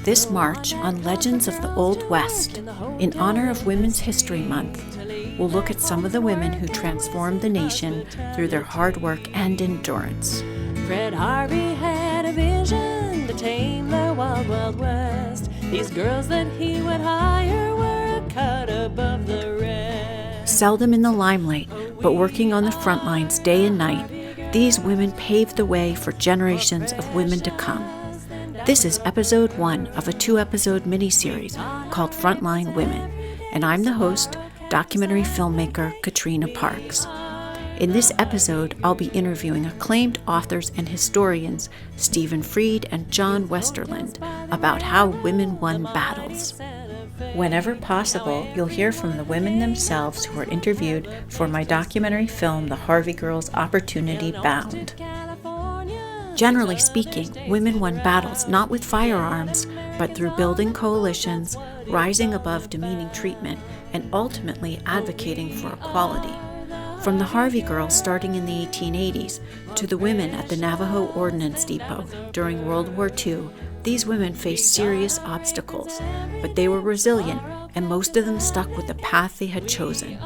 This March on Legends of the Old West, in honor of Women's History Month, we'll look at some of the women who transformed the nation through their hard work and endurance. Fred Harvey had a vision to tame the wild, wild west. These girls that he would hire were a cut above the rest. Seldom in the limelight, but working on the front lines day and night, these women paved the way for generations of women to come. This is episode 1 of a 2-episode miniseries called Frontline Women, and I'm the host, documentary filmmaker Katrina Parks. In this episode, I'll be interviewing acclaimed authors and historians Stephen Fried and John Westerland about how women won battles. Whenever possible, you'll hear from the women themselves who were interviewed for my documentary film, The Harvey Girls Opportunity Bound. Generally speaking, women won battles not with firearms, but through building coalitions, rising above demeaning treatment, and ultimately advocating for equality. From the Harvey Girls starting in the 1880s to the women at the Navajo Ordnance Depot during World War II, these women faced serious obstacles, but they were resilient, and most of them stuck with the path they had chosen.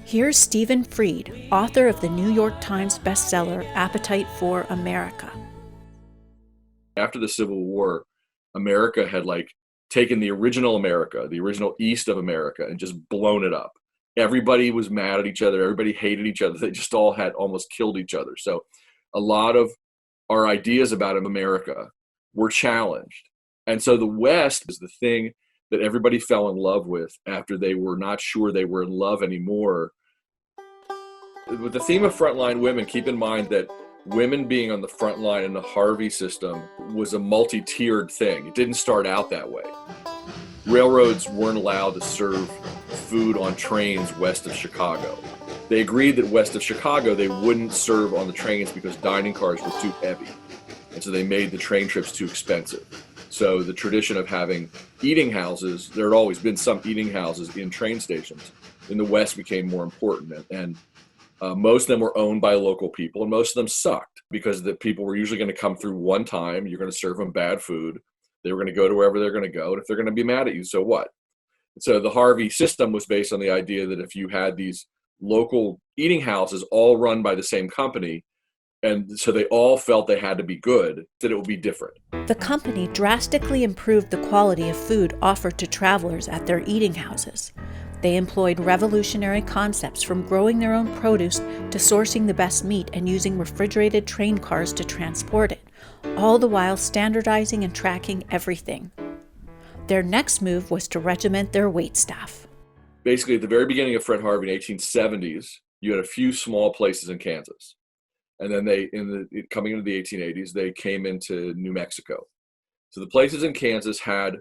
Here's Stephen Fried, author of the New York Times bestseller Appetite for America. After the Civil War, America had taken the original America, the original East of America, and just blown it up. Everybody was mad at each other. Everybody hated each other. They just all had almost killed each other. So a lot of our ideas about America were challenged. And so the West is the thing that everybody fell in love with after they were not sure they were in love anymore. With the theme of frontline women, keep in mind that women being on the front line in the Harvey system was a multi-tiered thing. It didn't start out that way. Railroads weren't allowed to serve food on trains west of Chicago. They agreed that west of Chicago they wouldn't serve on the trains because dining cars were too heavy. And so they made the train trips too expensive. So the tradition of having eating houses, there had always been some eating houses in train stations, in the West became more important. And most of them were owned by local people, and most of them sucked because the people were usually going to come through one time. You're going to serve them bad food. They were going to go to wherever they're going to go. And if they're going to be mad at you, so what? So the Harvey system was based on the idea that if you had these local eating houses all run by the same company, and so they all felt they had to be good, that it would be different. The company drastically improved the quality of food offered to travelers at their eating houses. They employed revolutionary concepts from growing their own produce to sourcing the best meat and using refrigerated train cars to transport it, all the while standardizing and tracking everything. Their next move was to regiment their waitstaff. Basically, at the very beginning of Fred Harvey in the 1870s, you had a few small places in Kansas. And then coming into the 1880s, they came into New Mexico. So the places in Kansas had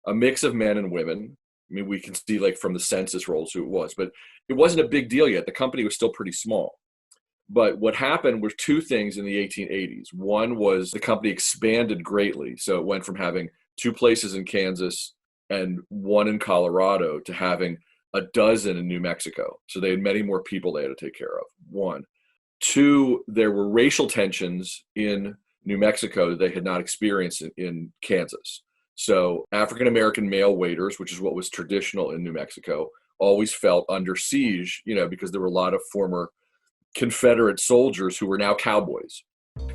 a mix of men and women. I mean, we can see from the census rolls who it was, but it wasn't a big deal yet. The company was still pretty small. But what happened were two things in the 1880s. One was the company expanded greatly. So it went from having 2 places in Kansas and 1 in Colorado to having a dozen in New Mexico. So they had many more people they had to take care of, 1. 2, there were racial tensions in New Mexico that they had not experienced in Kansas. So African-American male waiters, which is what was traditional in New Mexico, always felt under siege, because there were a lot of former Confederate soldiers who were now cowboys.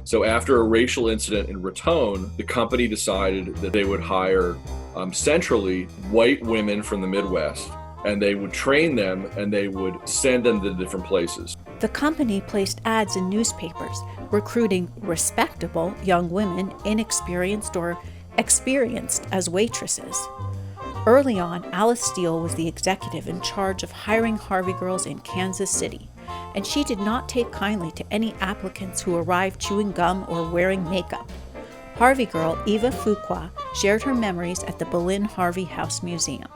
So after a racial incident in Raton, the company decided that they would hire centrally white women from the Midwest, and they would train them and they would send them to different places. The company placed ads in newspapers, recruiting respectable young women, inexperienced or experienced as waitresses. Early on, Alice Steele was the executive in charge of hiring Harvey Girls in Kansas City, and she did not take kindly to any applicants who arrived chewing gum or wearing makeup. Harvey girl Eva Fuqua shared her memories at the Berlin Harvey House Museum.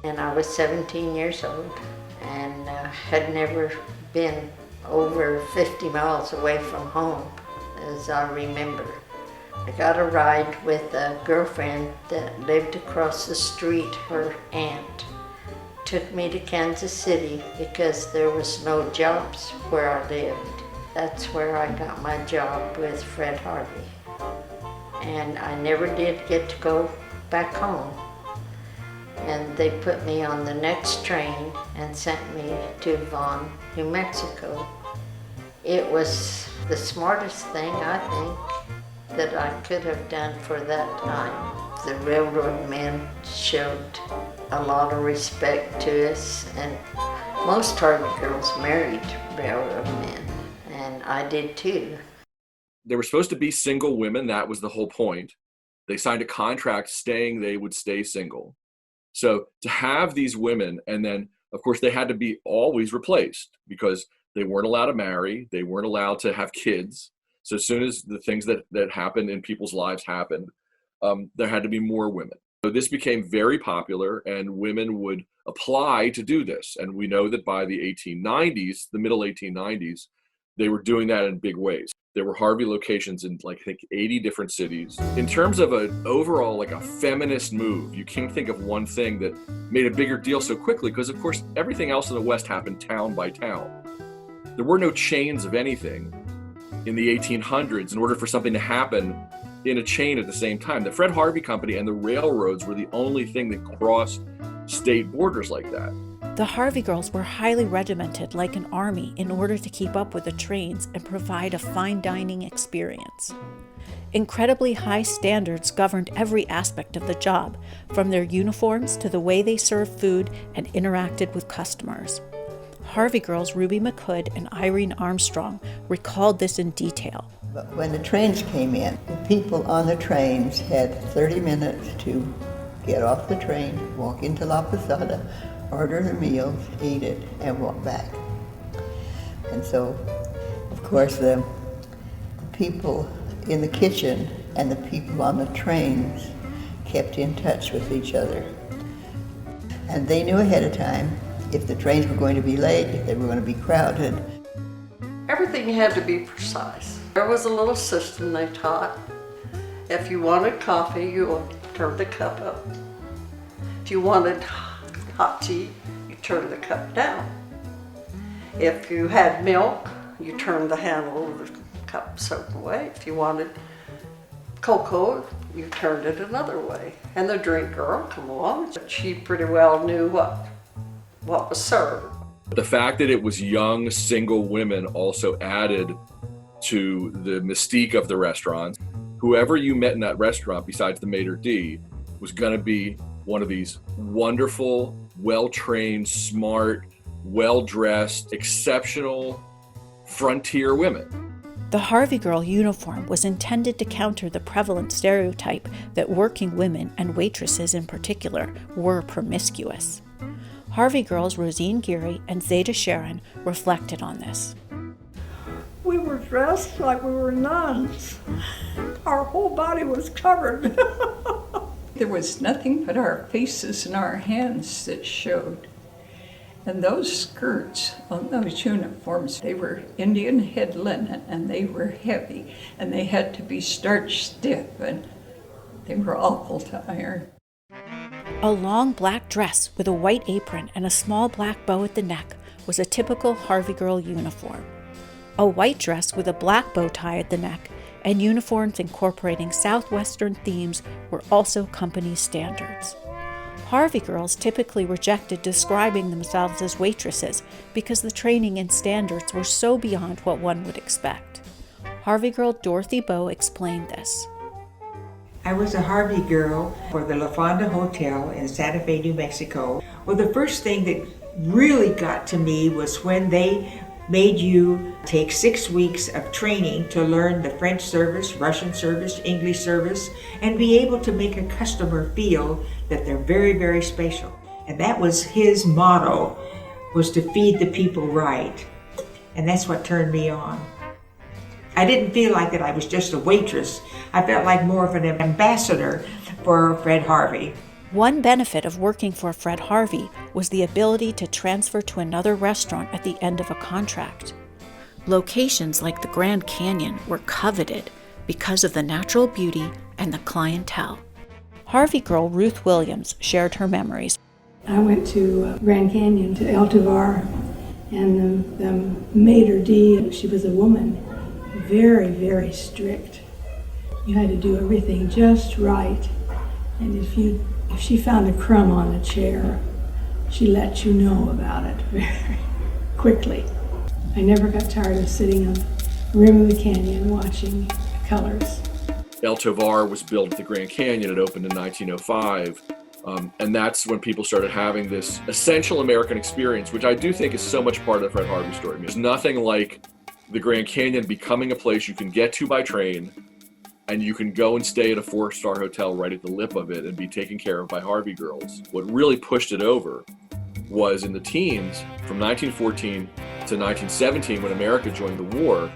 And I was 17 years old and had never been over 50 miles away from home, as I remember. I got a ride with a girlfriend that lived across the street, her aunt. Took me to Kansas City because there was no jobs where I lived. That's where I got my job with Fred Harvey. and I never did get to go back home. And they put me on the next train and sent me to Vaughan, New Mexico. It was the smartest thing, I think, that I could have done for that time. The railroad men showed a lot of respect to us, and most Harvey girls married railroad men, and I did too. They were supposed to be single women. That was the whole point. They signed a contract saying they would stay single. So to have these women, and then of course they had to be always replaced because they weren't allowed to marry. They weren't allowed to have kids. So as soon as the things that happened in people's lives happened, there had to be more women. So this became very popular, and women would apply to do this. And we know that by the 1890s, the middle 1890s, they were doing that in big ways. There were Harvey locations in like, I think 80 different cities. In terms of an overall, like a feminist move, you can't think of one thing that made a bigger deal so quickly, because of course, everything else in the West happened town by town. There were no chains of anything in the 1800s in order for something to happen in a chain at the same time. The Fred Harvey Company and the railroads were the only thing that crossed state borders like that. The Harvey Girls were highly regimented like an army in order to keep up with the trains and provide a fine dining experience. Incredibly high standards governed every aspect of the job, from their uniforms to the way they served food and interacted with customers. Harvey Girls Ruby McHood and Irene Armstrong recalled this in detail. But when the trains came in, the people on the trains had 30 minutes to get off the train, walk into La Posada, order their meals, eat it, and walk back. And so, of course, the people in the kitchen and the people on the trains kept in touch with each other. And they knew ahead of time if the trains were going to be late, if they were going to be crowded. Everything had to be precise. There was a little system they taught. If you wanted coffee, you turned the cup up. If you wanted hot tea, you turned the cup down. If you had milk, you turned the handle of the cup certain way. If you wanted cocoa, you turned it another way. And the drink girl come along, she pretty well knew what was served. The fact that it was young, single women also added to the mystique of the restaurants. Whoever you met in that restaurant, besides the maitre d', was going to be one of these wonderful, well-trained, smart, well-dressed, exceptional frontier women. The Harvey Girl uniform was intended to counter the prevalent stereotype that working women, and waitresses in particular, were promiscuous. Harvey Girls Rosine Geary and Zeta Sharon reflected on this. We were dressed like we were nuns. Our whole body was covered. There was nothing but our faces and our hands that showed. And those skirts on those uniforms, they were Indian head linen, and they were heavy, and they had to be starched stiff, and they were awful to iron. A long black dress with a white apron and a small black bow at the neck was a typical Harvey Girl uniform. A white dress with a black bow tie at the neck and uniforms incorporating Southwestern themes were also company standards. Harvey Girls typically rejected describing themselves as waitresses because the training and standards were so beyond what one would expect. Harvey Girl Dorothy Bowe explained this. I was a Harvey Girl for the La Fonda Hotel in Santa Fe, New Mexico. Well, the first thing that really got to me was when they made you take 6 weeks of training to learn the French service, Russian service, English service, and be able to make a customer feel that they're very, very special. And that was his motto, was to feed the people right. And that's what turned me on. I didn't feel like that I was just a waitress. I felt like more of an ambassador for Fred Harvey. One benefit of working for Fred Harvey was the ability to transfer to another restaurant at the end of a contract. Locations like the Grand Canyon were coveted because of the natural beauty and the clientele. Harvey Girl Ruth Williams shared her memories. I went to Grand Canyon, to El Tovar, and the maitre d', she was a woman, very, very strict. You had to do everything just right. And if she found a crumb on a chair, she let you know about it very quickly. I never got tired of sitting on the rim of the canyon watching the colors. El Tovar was built at the Grand Canyon. It opened in 1905. And that's when people started having this essential American experience, which I do think is so much part of the Fred Harvey story. There's nothing like the Grand Canyon becoming a place you can get to by train, and you can go and stay at a 4-star hotel right at the lip of it and be taken care of by Harvey Girls. What really pushed it over was in the teens, from 1914 to 1917, when America joined the war,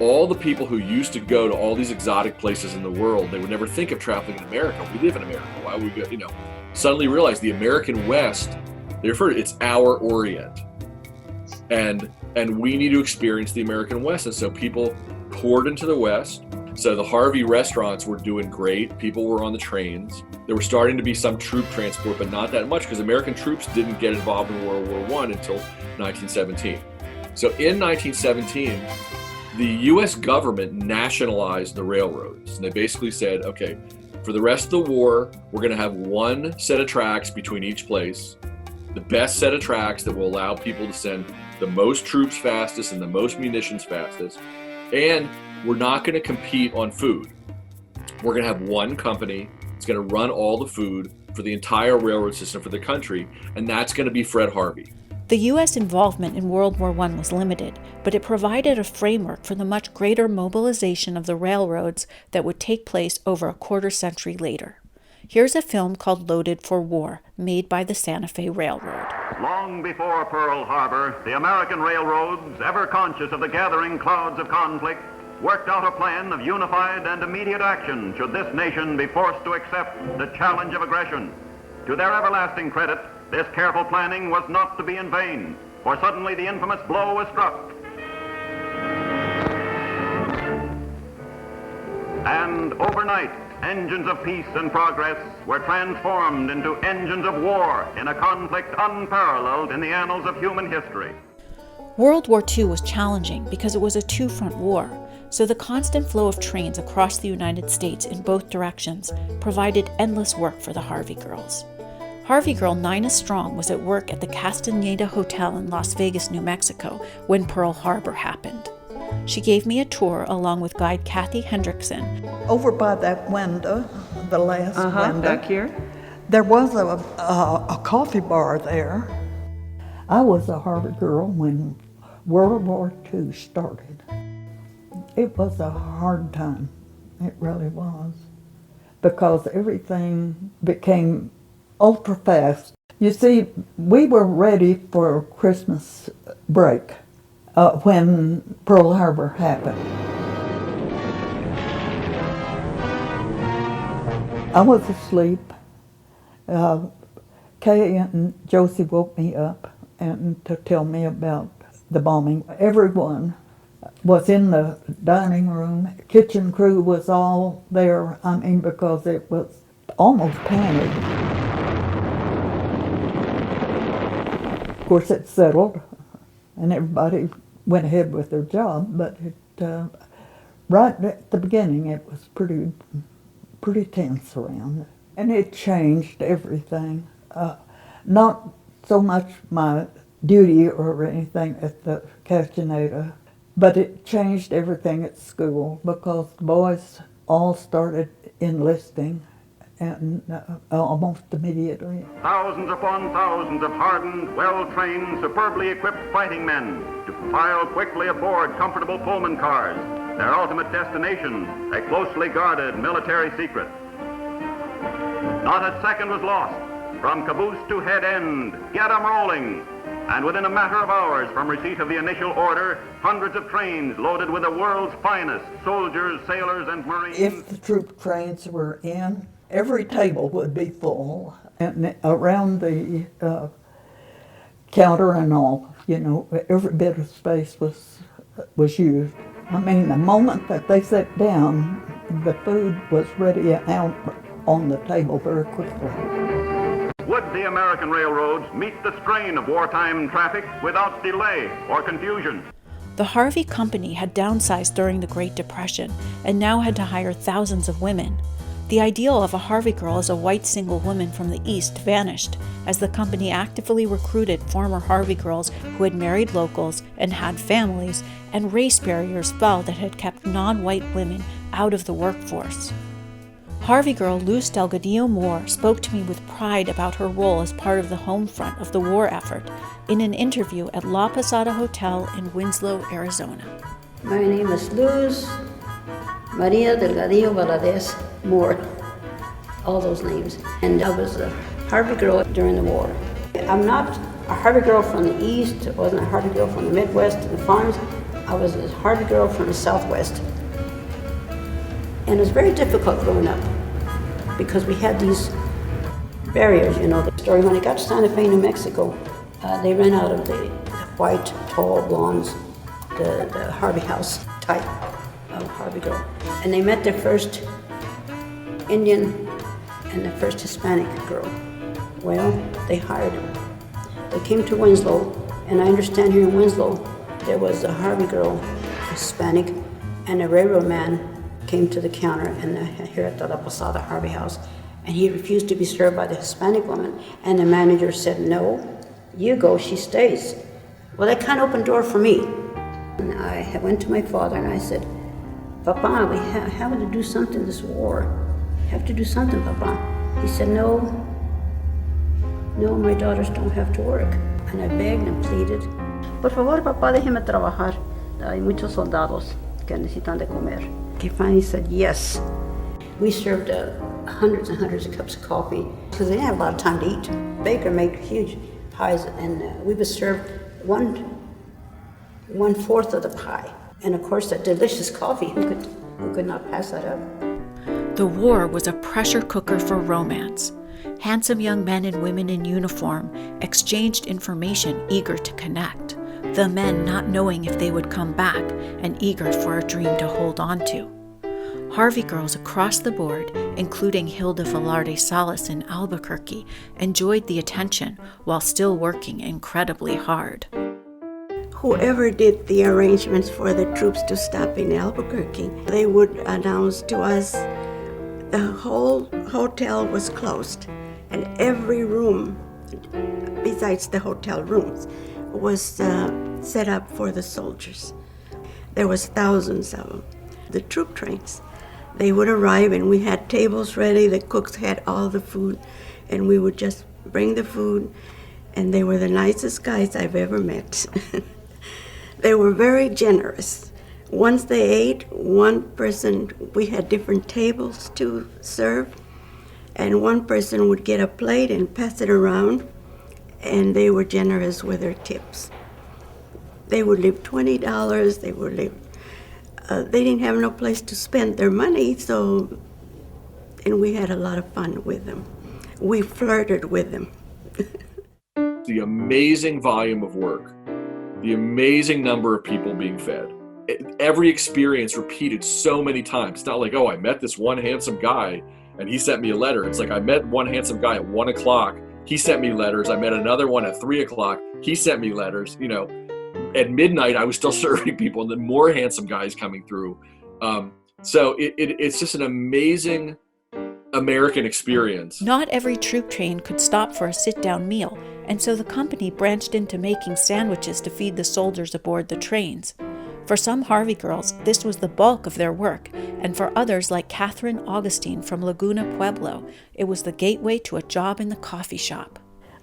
all the people who used to go to all these exotic places in the world, they would never think of traveling in America. We live in America. Why would we go, suddenly realize the American West, they refer to it, it's our Orient. And we need to experience the American West. And so people poured into the West. So the Harvey restaurants were doing great. People were on the trains. There were starting to be some troop transport, but not that much, because American troops didn't get involved in World War I until 1917. So in 1917, the U.S. government nationalized the railroads. And they basically said, okay, for the rest of the war, we're going to have one set of tracks between each place, the best set of tracks that will allow people to send the most troops fastest and the most munitions fastest. And we're not going to compete on food. We're going to have one company. It's going to run all the food for the entire railroad system for the country, and that's going to be Fred Harvey. The U.S. involvement in World War I was limited, but it provided a framework for the much greater mobilization of the railroads that would take place over a quarter century later. Here's a film called Loaded for War, made by the Santa Fe Railroad. Long before Pearl Harbor, the American railroads, ever conscious of the gathering clouds of conflict, worked out a plan of unified and immediate action should this nation be forced to accept the challenge of aggression. To their everlasting credit, this careful planning was not to be in vain, for suddenly the infamous blow was struck. And overnight, engines of peace and progress were transformed into engines of war in a conflict unparalleled in the annals of human history. World War II was challenging because it was a two-front war, so the constant flow of trains across the United States in both directions provided endless work for the Harvey Girls. Harvey Girl Nina Strong was at work at the Castaneda Hotel in Las Vegas, New Mexico, when Pearl Harbor happened. She gave me a tour along with guide Kathy Hendrickson. Over by that window, the last window, back here. there was a coffee bar there. I was a Harvey Girl when World War II started. It was a hard time. It really was. Because everything became ultra fast. You see, we were ready for Christmas break when Pearl Harbor happened. I was asleep. Kay and Josie woke me up and to tell me about the bombing. Everyone was in the dining room. Kitchen crew was all there, because it was almost panic. Of course, it settled, and everybody went ahead with their job, but right at the beginning, it was pretty tense around. And it changed everything. Not so much my duty or anything at the Castaneda, but it changed everything at school because the boys all started enlisting and almost immediately. Thousands upon thousands of hardened, well-trained, superbly equipped fighting men to file quickly aboard comfortable Pullman cars, their ultimate destination, a closely guarded military secret. Not a second was lost. From caboose to head end, get 'em rolling. And within a matter of hours from receipt of the initial order, hundreds of trains loaded with the world's finest soldiers, sailors, and Marines. If the troop trains were in, every table would be full, and around the counter and all, every bit of space was used. The moment that they sat down, the food was ready out on the table very quickly. Would the American railroads meet the strain of wartime traffic without delay or confusion? The Harvey Company had downsized during the Great Depression and now had to hire thousands of women. The ideal of a Harvey girl as a white single woman from the East vanished as the company actively recruited former Harvey girls who had married locals and had families, and race barriers fell that had kept non-white women out of the workforce. Harvey girl Luz Delgadillo Moore spoke to me with pride about her role as part of the home front of the war effort in an interview at La Posada Hotel in Winslow, Arizona. My name is Luz Maria Delgadillo Valadez Moore, all those names. And I was a Harvey girl during the war. I'm not a Harvey girl from the East, I wasn't a Harvey girl from the Midwest and the farms. I was a Harvey girl from the Southwest. And it was very difficult growing up because we had these barriers, you know. The story, when I got to Santa Fe, New Mexico, they ran out of the white, tall blondes, the Harvey House type of Harvey girl. And they met their first Indian and the first Hispanic girl. Well, they hired them. They came to Winslow, and I understand here in Winslow, there was a Harvey girl, Hispanic, and a railroad man came to the counter here at the La Posada Harvey House, and he refused to be served by the Hispanic woman, and the manager said, no, you go, she stays. Well, that kind of opened the door for me. And I went to my father and I said, Papa, we have to do something this war. We have to do something, Papa. He said, no, my daughters don't have to work. And I begged and pleaded. Por favor, Papa, déjeme trabajar. Hay muchos soldados que necesitan de comer. He finally said yes. We served hundreds and hundreds of cups of coffee because they didn't have a lot of time to eat. Baker made huge pies, and we would serve 1/4 of the pie. And of course, that delicious coffee, who could not pass that up? The war was a pressure cooker for romance. Handsome young men and women in uniform exchanged information, eager to connect. The men not knowing if they would come back and eager for a dream to hold on to. Harvey girls across the board, including Hilda Velarde Salas in Albuquerque, enjoyed the attention while still working incredibly hard. Whoever did the arrangements for the troops to stop in Albuquerque, they would announce to us the whole hotel was closed, and every room, besides the hotel rooms, was set up for the soldiers. There was thousands of them. The troop trains, they would arrive and we had tables ready, the cooks had all the food, and we would just bring the food, and they were the nicest guys I've ever met. They were very generous. Once they ate, one person, we had different tables to serve, and one person would get a plate and pass it around, and they were generous with their tips. They would leave $20, they would leave, they didn't have no place to spend their money, and we had a lot of fun with them. We flirted with them. The amazing volume of work, the amazing number of people being fed. Every experience repeated so many times. It's not like, oh, I met this one handsome guy and he sent me a letter. It's like, I met one handsome guy at 1 o'clock. He sent me letters. I met another one at 3 o'clock. He sent me letters. You know, at midnight, I was still serving people, and then more handsome guys coming through. So it's just an amazing American experience. Not every troop train could stop for a sit-down meal, and so the company branched into making sandwiches to feed the soldiers aboard the trains. For some Harvey girls, this was the bulk of their work, and for others like Catherine Augustine from Laguna Pueblo, it was the gateway to a job in the coffee shop.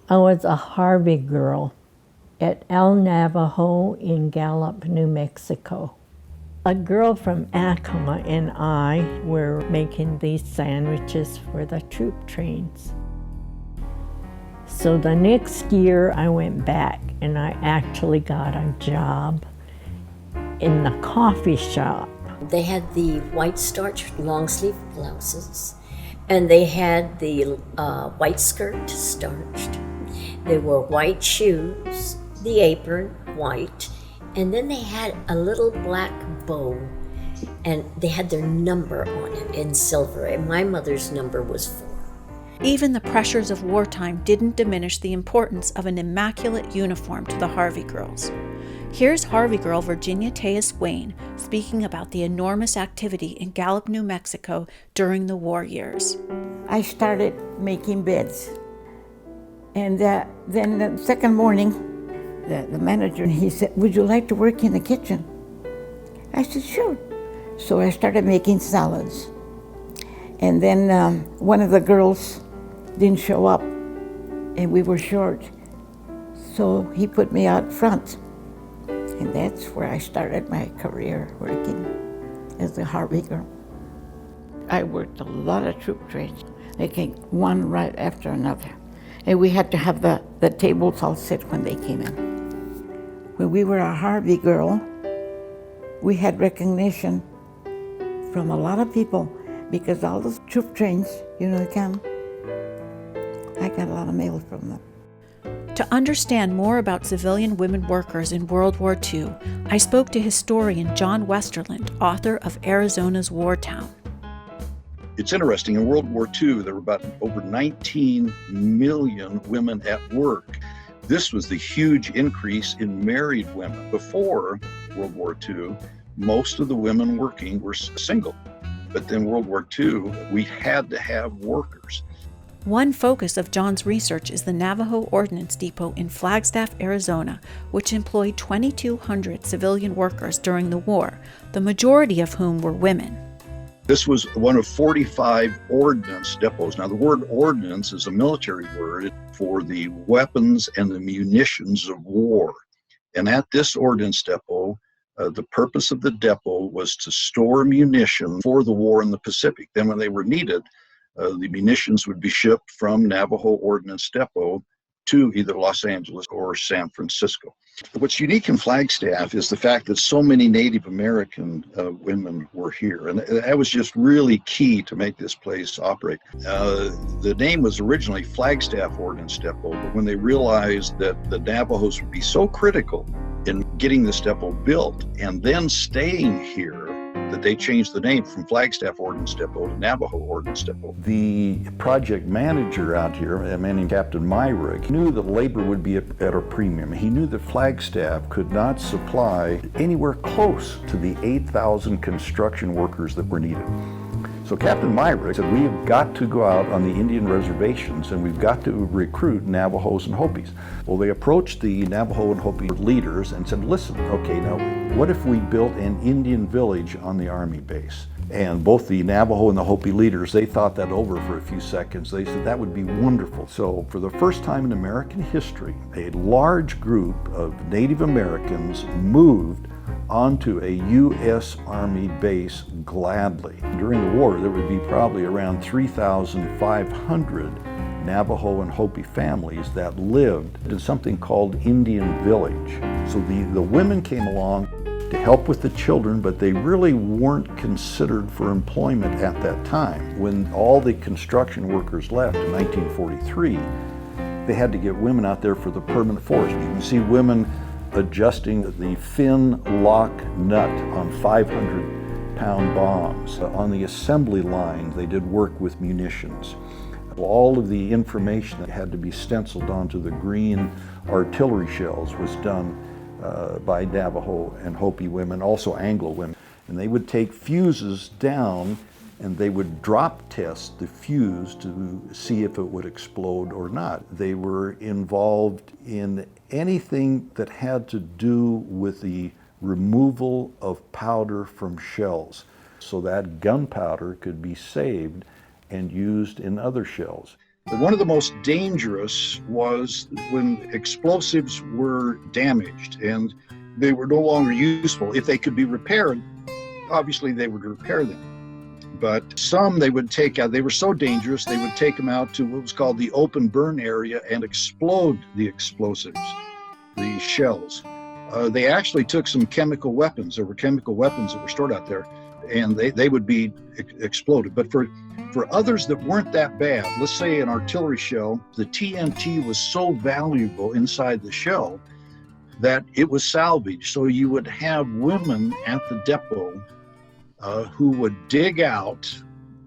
I was a Harvey girl at El Navajo in Gallup, New Mexico. A girl from Acoma and I were making these sandwiches for the troop trains. So the next year I went back and I actually got a job in the coffee shop. They had the white starch long sleeve blouses, and they had the white skirt starched. They wore white shoes, the apron white, and then they had a little black bow, and they had their number on it in silver, and my mother's number was 4. Even the pressures of wartime didn't diminish the importance of an immaculate uniform to the Harvey girls. Here's Harvey girl Virginia Tejas Wayne speaking about the enormous activity in Gallup, New Mexico during the war years. I started making beds. And then the second morning, the manager, he said, "Would you like to work in the kitchen?" I said, "Sure." So I started making salads. And then one of the girls didn't show up, and we were short. So he put me out front. And that's where I started my career, working as a Harvey girl. I worked a lot of troop trains. They came one right after another. And we had to have the tables all set when they came in. When we were a Harvey girl, we had recognition from a lot of people because all those troop trains, come. I got a lot of mail from them. To understand more about civilian women workers in World War II, I spoke to historian John Westerland, author of Arizona's War Town. It's interesting, in World War II, there were about over 19 million women at work. This was the huge increase in married women. Before World War II, most of the women working were single. But then World War II, we had to have workers. One focus of John's research is the Navajo Ordnance Depot in Flagstaff, Arizona, which employed 2,200 civilian workers during the war, the majority of whom were women. This was one of 45 ordnance depots. Now, the word ordnance is a military word for the weapons and the munitions of war. And at this ordnance depot, the purpose of the depot was to store munition for the war in the Pacific. Then when they were needed, the munitions would be shipped from Navajo Ordnance Depot to either Los Angeles or San Francisco. What's unique in Flagstaff is the fact that so many Native American women were here, and that was just really key to make this place operate. The name was originally Flagstaff Ordnance Depot, but when they realized that the Navajos would be so critical in getting this depot built and then staying here, that they changed the name from Flagstaff Ordnance Depot to Navajo Ordnance Depot. The project manager out here, a man named Captain Myrick, knew that labor would be at a premium. He knew that Flagstaff could not supply anywhere close to the 8,000 construction workers that were needed. So Captain Myrick said, we have got to go out on the Indian reservations and we've got to recruit Navajos and Hopis. Well, they approached the Navajo and Hopi leaders and said, listen, okay, now what if we built an Indian village on the Army base? And both the Navajo and the Hopi leaders, they thought that over for a few seconds. They said that would be wonderful. So for the first time in American history, a large group of Native Americans moved onto a U.S. Army base gladly. During the war, there would be probably around 3,500 Navajo and Hopi families that lived in something called Indian Village. So the women came along to help with the children, but they really weren't considered for employment at that time. When all the construction workers left in 1943, they had to get women out there for the permanent force. You can see women adjusting the fin lock nut on 500-pound bombs. On the assembly line, they did work with munitions. All of the information that had to be stenciled onto the green artillery shells was done by Navajo and Hopi women, also Anglo women. And they would take fuses down and they would drop test the fuse to see if it would explode or not. They were involved in anything that had to do with the removal of powder from shells so that gunpowder could be saved and used in other shells. One of the most dangerous was when explosives were damaged and they were no longer useful. If they could be repaired, obviously they would repair them. But some they would take out, they were so dangerous, they would take them out to what was called the open burn area and explode the explosives, the shells. They actually took some chemical weapons. There were chemical weapons that were stored out there, and they would be exploded. But for others that weren't that bad, let's say an artillery shell, the TNT was so valuable inside the shell that it was salvaged. So you would have women at the depot who would dig out,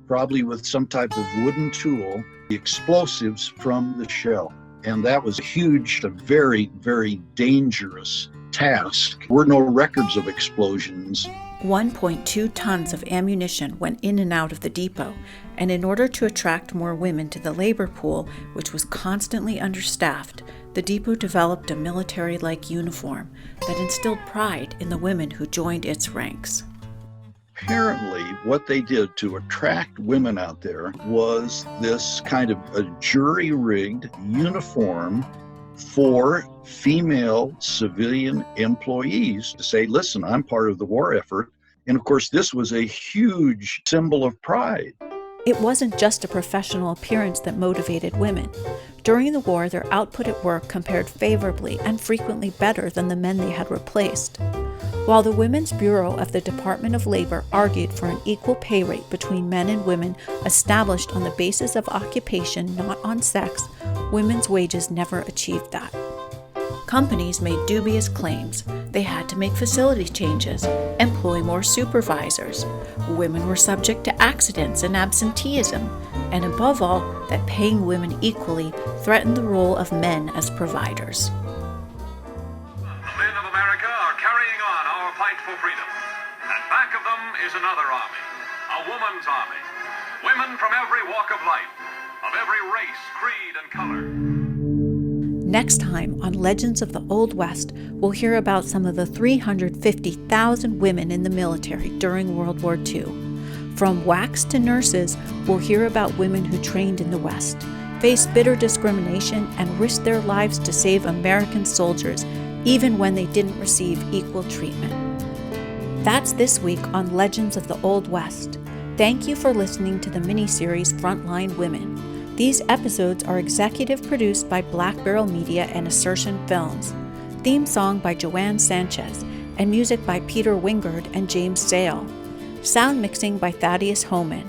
probably with some type of wooden tool, the explosives from the shell. And that was huge, a very, very dangerous task. There were no records of explosions. 1.2 tons of ammunition went in and out of the depot, and in order to attract more women to the labor pool, which was constantly understaffed, the depot developed a military-like uniform that instilled pride in the women who joined its ranks. Apparently, what they did to attract women out there was this kind of a jury-rigged uniform for female civilian employees to say, listen, I'm part of the war effort. And of course, this was a huge symbol of pride. It wasn't just a professional appearance that motivated women. During the war, their output at work compared favorably and frequently better than the men they had replaced. While the Women's Bureau of the Department of Labor argued for an equal pay rate between men and women established on the basis of occupation, not on sex, women's wages never achieved that. Companies made dubious claims. They had to make facility changes, employ more supervisors. Women were subject to accidents and absenteeism, and above all, that paying women equally threatened the role of men as providers. The men of America are carrying on our fight for freedom. And back of them is another army, a woman's army. Women from every walk of life, of every race, creed, and color. Next time on Legends of the Old West, we'll hear about some of the 350,000 women in the military during World War II. From WACs to nurses, we'll hear about women who trained in the West, faced bitter discrimination, and risked their lives to save American soldiers, even when they didn't receive equal treatment. That's this week on Legends of the Old West. Thank you for listening to the miniseries Frontline Women. These episodes are executive produced by Black Barrel Media and Assertion Films. Theme song by Joanne Sanchez, and music by Peter Wingard and James Sale. Sound mixing by Thaddeus Homan.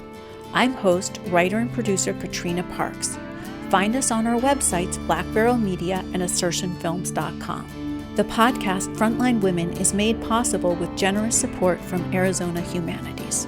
I'm host, writer, and producer Katrina Parks. Find us on our websites, Black Barrel Media and AssertionFilms.com. The podcast Frontline Women is made possible with generous support from Arizona Humanities.